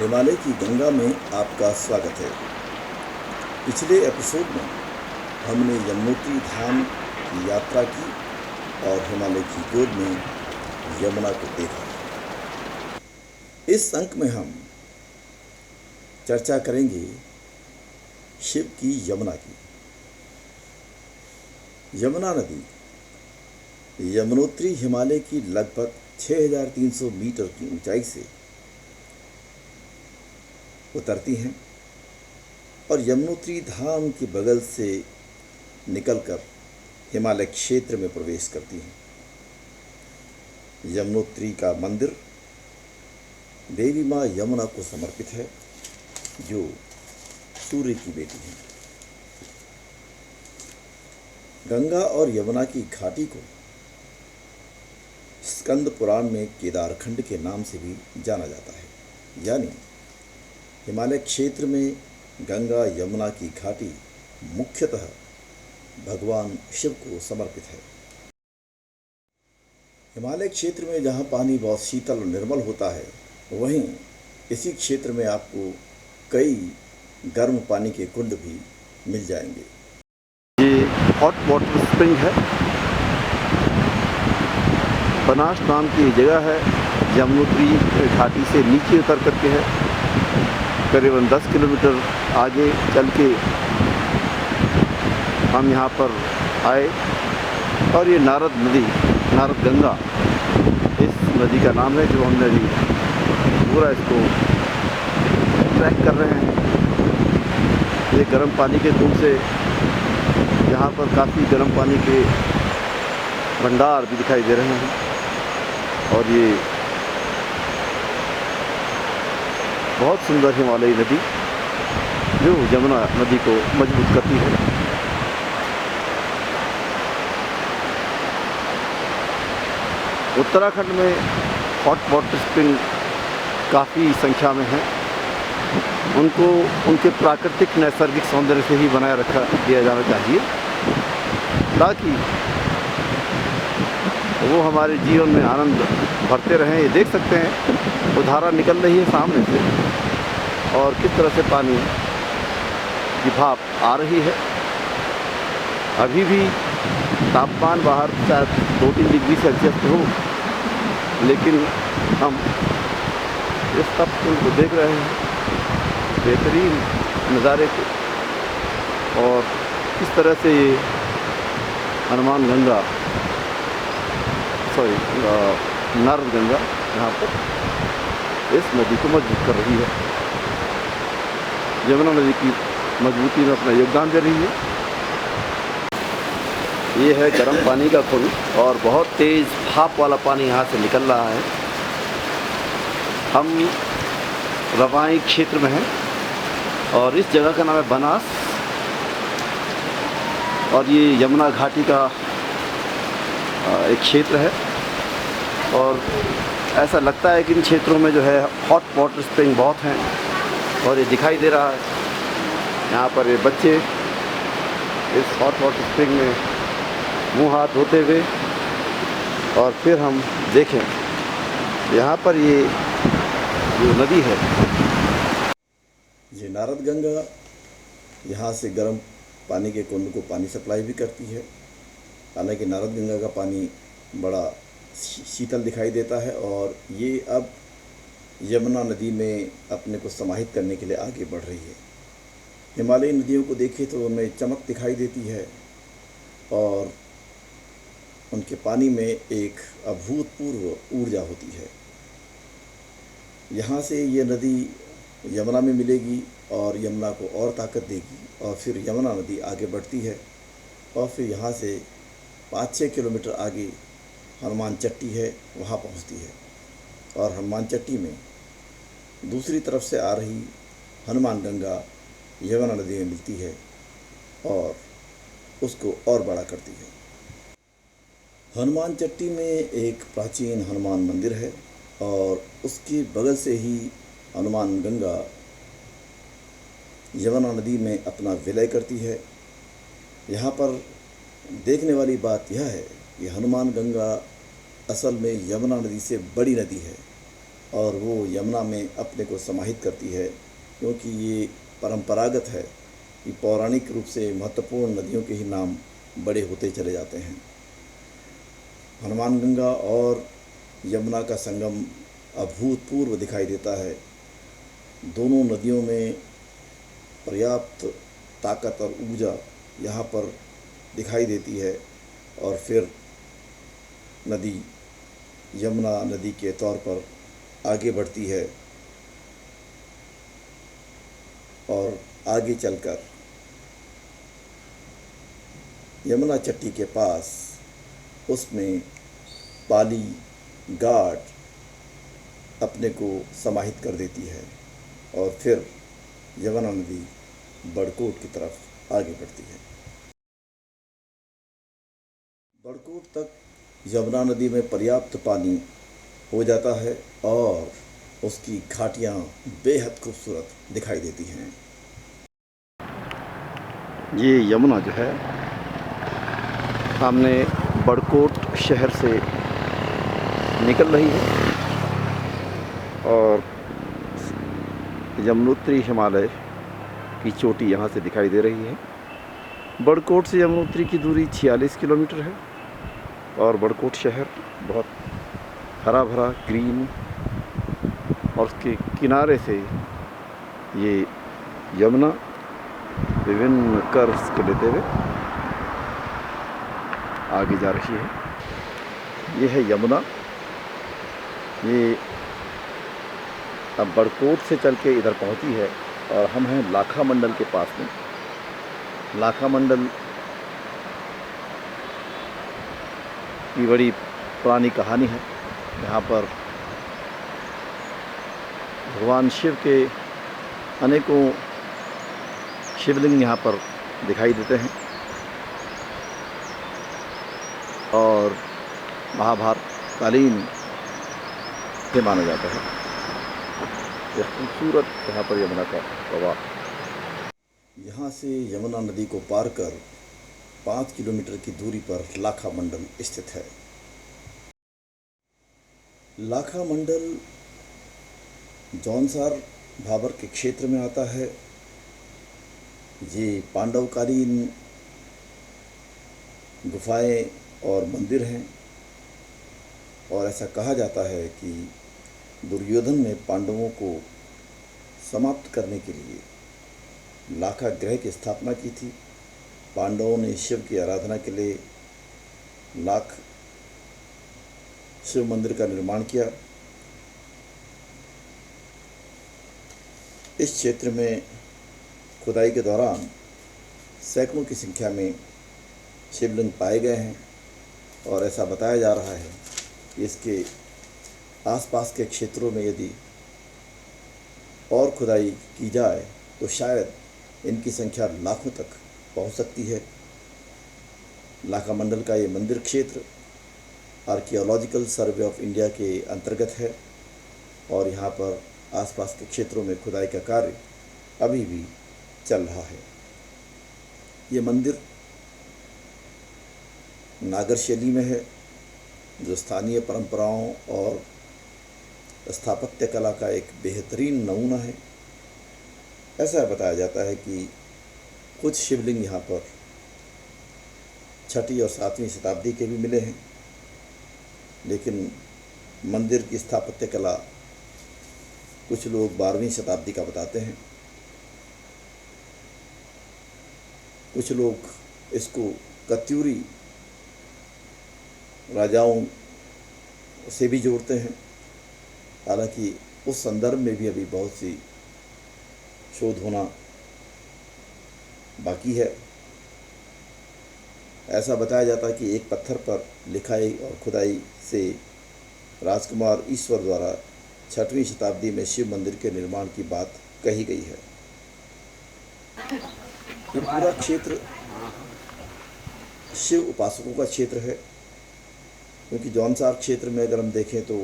हिमालय की गंगा में आपका स्वागत है। पिछले एपिसोड में हमने यमुनोत्री धाम की यात्रा की और हिमालय की गोद में यमुना को देखा। इस अंक में हम चर्चा करेंगे शिव की यमुना की। यमुना नदी यमुनोत्री हिमालय की लगभग 6300 मीटर की ऊंचाई से उतरती हैं और यमुनोत्री धाम के बगल से निकलकर हिमालय क्षेत्र में प्रवेश करती हैं। यमुनोत्री का मंदिर देवी माँ यमुना को समर्पित है, जो सूर्य की बेटी हैं। गंगा और यमुना की घाटी को स्कंद पुराण में केदारखंड के नाम से भी जाना जाता है, यानी हिमालय क्षेत्र में गंगा यमुना की घाटी मुख्यतः भगवान शिव को समर्पित है। हिमालय क्षेत्र में जहाँ पानी बहुत शीतल और निर्मल होता है, वहीं इसी क्षेत्र में आपको कई गर्म पानी के कुंड भी मिल जाएंगे। ये हॉट वाटर स्प्रिंग है। बनास नाम की जगह है, यमुनोत्री घाटी से नीचे उतर करके है। करीबन 10 किलोमीटर आगे चल के हम यहाँ पर आए और ये नारद नदी, नारद गंगा इस नदी का नाम है, जो हमने अभी पूरा इसको ट्रैक कर रहे हैं। ये गर्म पानी के कुंड से यहाँ पर काफ़ी गर्म पानी के भंडार भी दिखाई दे रहे हैं और ये बहुत सुंदर हिमालयी नदी जो यमुना नदी को मजबूत करती है। उत्तराखंड में हॉट वाटर स्प्रिंग काफ़ी संख्या में हैं। उनको उनके प्राकृतिक नैसर्गिक सौंदर्य से ही बनाए रखा दिया जाना चाहिए, ताकि वो हमारे जीवन में आनंद भरते रहें। ये देख सकते हैं वो धारा निकल रही है सामने से और किस तरह से पानी की भाप आ रही है। अभी भी तापमान बाहर शायद 2-3 डिग्री सेल्सियस हो, लेकिन हम इस तप को देख रहे हैं, बेहतरीन नज़ारे को, और किस तरह से ये हनुमान गंगा नारद गंगा यहाँ पर इस नदी को मजबूत कर रही है, यमुना नदी की मजबूती में अपना योगदान दे रही है। ये है गर्म पानी का कुंड और बहुत तेज़ भाप वाला पानी यहाँ से निकल रहा है। हम रवाई क्षेत्र में हैं और इस जगह का नाम है बनास, और ये यमुना घाटी का एक क्षेत्र है। और ऐसा लगता है कि इन क्षेत्रों में जो है हॉट वाटर स्प्रिंग बहुत हैं और ये दिखाई दे रहा है। यहाँ पर ये बच्चे इस हॉट वाटर स्प्रिंग में मुंह हाथ धोते हुए, और फिर हम देखें यहाँ पर ये जो नदी है, ये नारद गंगा यहाँ से गर्म पानी के कुंड को पानी सप्लाई भी करती है। हालांकि नारद गंगा का पानी बड़ा शीतल दिखाई देता है और ये अब यमुना नदी में अपने को समाहित करने के लिए आगे बढ़ रही है। हिमालयी नदियों को देखें तो उनमें चमक दिखाई देती है और उनके पानी में एक अभूतपूर्व ऊर्जा होती है। यहाँ से ये नदी यमुना में मिलेगी और यमुना को और ताकत देगी, और फिर यमुना नदी आगे बढ़ती है और फिर यहाँ से 5-6 किलोमीटर आगे हनुमान चट्टी है, वहाँ पहुँचती है। और हनुमान चट्टी में दूसरी तरफ से आ रही हनुमान गंगा यमुना नदी में मिलती है और उसको और बड़ा करती है। हनुमान चट्टी में एक प्राचीन हनुमान मंदिर है और उसके बगल से ही हनुमान गंगा यमुना नदी में अपना विलय करती है। यहाँ पर देखने वाली बात यह है कि हनुमान गंगा असल में यमुना नदी से बड़ी नदी है और वो यमुना में अपने को समाहित करती है, क्योंकि ये परंपरागत है कि पौराणिक रूप से महत्वपूर्ण नदियों के ही नाम बड़े होते चले जाते हैं। हनुमानगंगा और यमुना का संगम अभूतपूर्व दिखाई देता है। दोनों नदियों में पर्याप्त ताकत और ऊर्जा यहाँ पर दिखाई देती है और फिर नदी यमुना नदी के तौर पर आगे बढ़ती है और आगे चलकर यमुना चट्टी के पास उसमें पाली घाट अपने को समाहित कर देती है और फिर यमुना नदी बड़कोट की तरफ आगे बढ़ती है। बड़कोट तक यमुना नदी में पर्याप्त पानी हो जाता है और उसकी घाटियाँ बेहद खूबसूरत दिखाई देती हैं। ये यमुना जो है सामने बड़कोट शहर से निकल रही है और यमुनोत्री हिमालय की चोटी यहाँ से दिखाई दे रही है। बड़कोट से यमुनोत्री की दूरी 46 किलोमीटर है और बड़कोट शहर बहुत हरा भरा ग्रीन और उसके किनारे से ये यमुना विभिन्न कर्व्स को लेते हुए आगे जा रही है। ये है यमुना। ये अब बड़कोट से चल के इधर पहुंची है और हम हैं लाखा मंडल के पास में। लाखा मंडल की बड़ी पुरानी कहानी है। यहाँ पर भगवान शिव के अनेकों शिवलिंग यहाँ पर दिखाई देते हैं और महाभारत कालीन से माना जाता है। यह खूबसूरत यहाँ पर यमुना का प्रवाह। यहाँ से यमुना नदी को पार कर 5 किलोमीटर की दूरी पर लाखा मंडल स्थित है। लाखा मंडल जौनसार भाबर के क्षेत्र में आता है। ये पांडवकालीन गुफाएं और मंदिर हैं और ऐसा कहा जाता है कि दुर्योधन ने पांडवों को समाप्त करने के लिए लाखा ग्रह की स्थापना की थी। पांडवों ने शिव की आराधना के लिए लाख शिव मंदिर का निर्माण किया। इस क्षेत्र में खुदाई के दौरान सैकड़ों की संख्या में शिवलिंग पाए गए हैं और ऐसा बताया जा रहा है कि इसके आसपास के क्षेत्रों में यदि और खुदाई की जाए तो शायद इनकी संख्या लाखों तक पहुंच सकती है। लाखा मंडल का ये मंदिर क्षेत्र आर्कियोलॉजिकल सर्वे ऑफ इंडिया के अंतर्गत है और यहाँ पर आसपास के क्षेत्रों में खुदाई का कार्य अभी भी चल रहा है। ये मंदिर नागर शैली में है, जो स्थानीय परंपराओं और स्थापत्य कला का एक बेहतरीन नमूना है। ऐसा बताया जाता है कि कुछ शिवलिंग यहाँ पर 6वीं और 7वीं शताब्दी के भी मिले हैं, लेकिन मंदिर की स्थापत्य कला कुछ लोग 12वीं शताब्दी का बताते हैं। कुछ लोग इसको कत्यूरी राजाओं से भी जोड़ते हैं। हालांकि उस संदर्भ में भी अभी बहुत सी शोध होना बाकी है। ऐसा बताया जाता है कि एक पत्थर पर लिखाई और खुदाई से राजकुमार ईश्वर द्वारा 6वीं शताब्दी में शिव मंदिर के निर्माण की बात कही गई है। ये पूरा क्षेत्र शिव उपासकों का क्षेत्र है, क्योंकि जौनसार क्षेत्र में अगर हम देखें तो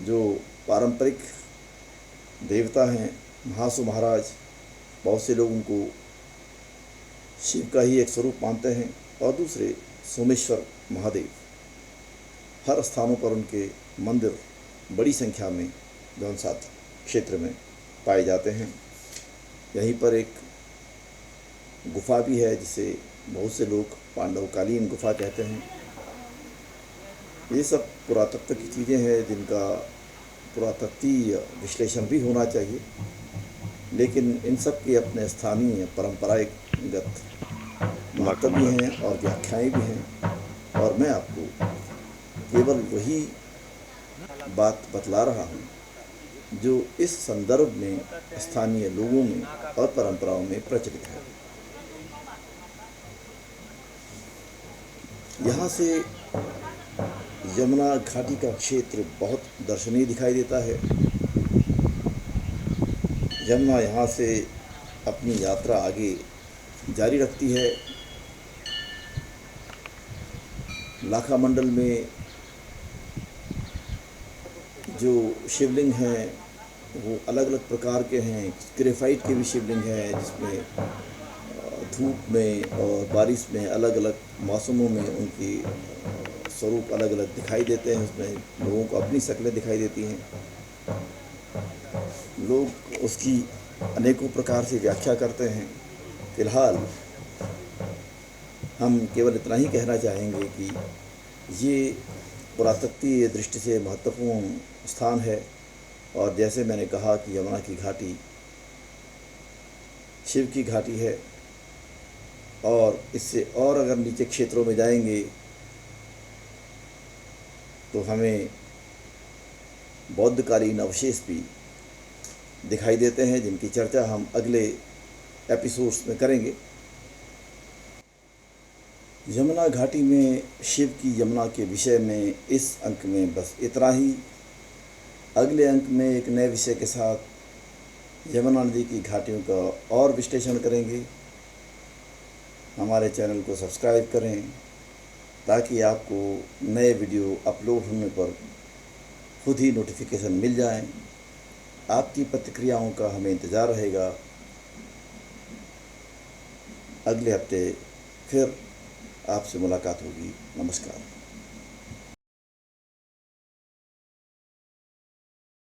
जो पारंपरिक देवता हैं महासु महाराज, बहुत से लोग उनको शिव का ही एक स्वरूप मानते हैं और दूसरे सोमेश्वर महादेव। हर स्थानों पर उनके मंदिर बड़ी संख्या में जौनसाद क्षेत्र में पाए जाते हैं। यहीं पर एक गुफा भी है जिसे बहुत से लोग पांडवकालीन गुफा कहते हैं। ये सब पुरातत्व की चीज़ें हैं जिनका पुरातत्वीय विश्लेषण भी होना चाहिए, लेकिन इन सब के अपने स्थानीय परंपरागत महत्व भी हैं और व्याख्याएँ भी हैं, और मैं आपको केवल वही बात बतला रहा हूँ जो इस संदर्भ में स्थानीय लोगों में और परंपराओं में प्रचलित है। यहाँ से यमुना घाटी का क्षेत्र बहुत दर्शनीय दिखाई देता है। यमुना यहाँ से अपनी यात्रा आगे जारी रखती है। लाखा मंडल में जो शिवलिंग हैं वो अलग अलग प्रकार के हैं। ग्रेफाइट के भी शिवलिंग हैं जिसमें धूप में और बारिश में अलग अलग मौसमों में उनकी स्वरूप अलग अलग दिखाई देते हैं। उसमें लोगों को अपनी शक्लें दिखाई देती हैं। लोग उसकी अनेकों प्रकार से व्याख्या करते हैं। फिलहाल हम केवल इतना ही कहना चाहेंगे कि ये पुरातत्वीय दृष्टि से महत्वपूर्ण स्थान है, और जैसे मैंने कहा कि यमुना की घाटी शिव की घाटी है, और इससे और अगर नीचे क्षेत्रों में जाएंगे तो हमें बौद्धकालीन अवशेष भी दिखाई देते हैं, जिनकी चर्चा हम अगले एपिसोड्स में करेंगे। यमुना घाटी में शिव की यमुना के विषय में इस अंक में बस इतना ही। अगले अंक में एक नए विषय के साथ यमुना नदी की घाटियों का और विश्लेषण करेंगे। हमारे चैनल को सब्सक्राइब करें ताकि आपको नए वीडियो अपलोड होने पर खुद ही नोटिफिकेशन मिल जाएं। आपकी प्रतिक्रियाओं का हमें इंतज़ार रहेगा। अगले हफ्ते फिर आपसे मुलाकात होगी। नमस्कार।